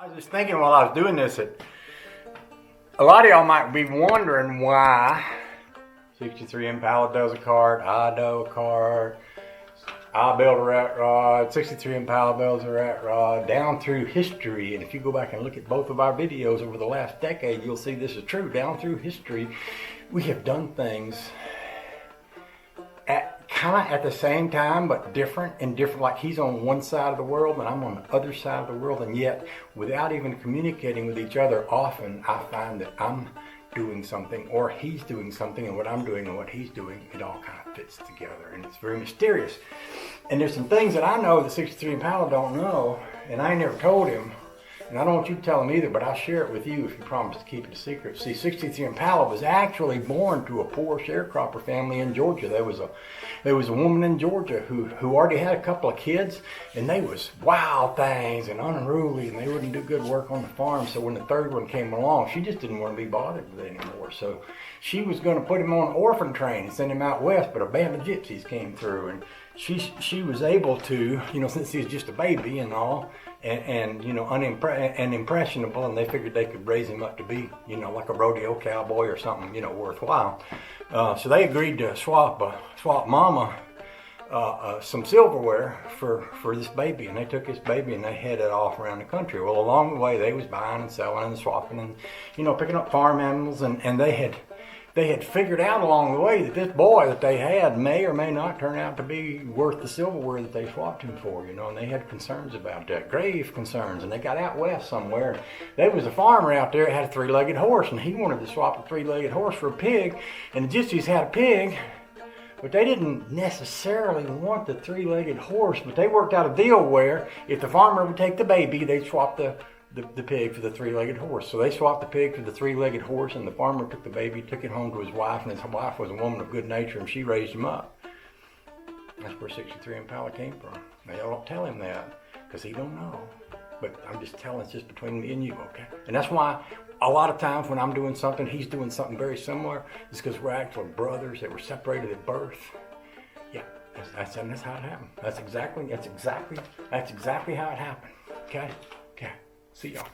I was just thinking while I was doing this that a lot of y'all might be wondering why 63 Impala does a cart, I do a cart, I build a rat rod, 63 Impala builds a rat rod, down through history. And if you go back and look at both of our videos over the last decade, you'll see this is true. Down through history, we have done things kind of at the same time, but different. Like he's on one side of the world and I'm on the other side of the world, and yet without even communicating with each other, often I find that I'm doing something or he's doing something, and what I'm doing and what he's doing, it all kind of fits together, and it's very mysterious. And there's some things that I know that 63 Impala don't know, and I ain't never told him. And I don't want you to tell him either, but I'll share it with you if you promise to keep it a secret. See, 63 Impala was actually born to a poor sharecropper family in Georgia. There was a woman in Georgia who already had a couple of kids, and they was wild things and unruly, and they wouldn't do good work on the farm. So when the third one came along, she just didn't want to be bothered with it anymore. So she was going to put him on an orphan train and send him out west, but a band of gypsies came through, and she was able to, since he was just a baby and all, and impressionable, and they figured they could raise him up to be, like a rodeo cowboy or something, worthwhile. So they agreed to swap mama some silverware for this baby, and they took this baby and they headed off around the country. Well, along the way they was buying and selling and swapping and picking up farm animals, and they had figured out along the way that this boy that they had may or may not turn out to be worth the silverware that they swapped him for, and they had concerns about that, grave concerns, and they got out west somewhere. There was a farmer out there that had a three-legged horse, and he wanted to swap a three-legged horse for a pig, and the gypsies had a pig, but they didn't necessarily want the three-legged horse, but they worked out a deal where if the farmer would take the baby, they'd swap the pig for the three-legged horse. So they swapped the pig for the three-legged horse, and the farmer took the baby, took it home to his wife, and his wife was a woman of good nature, and she raised him up. That's where 63 Impala came from. Now, y'all don't tell him that, because he don't know. But I'm just telling, it's just between me and you, okay? And that's why a lot of times when I'm doing something, he's doing something very similar, it's because we're actually brothers that were separated at birth. Yeah, that's how it happened. That's exactly how it happened. Okay? Okay. See y'all.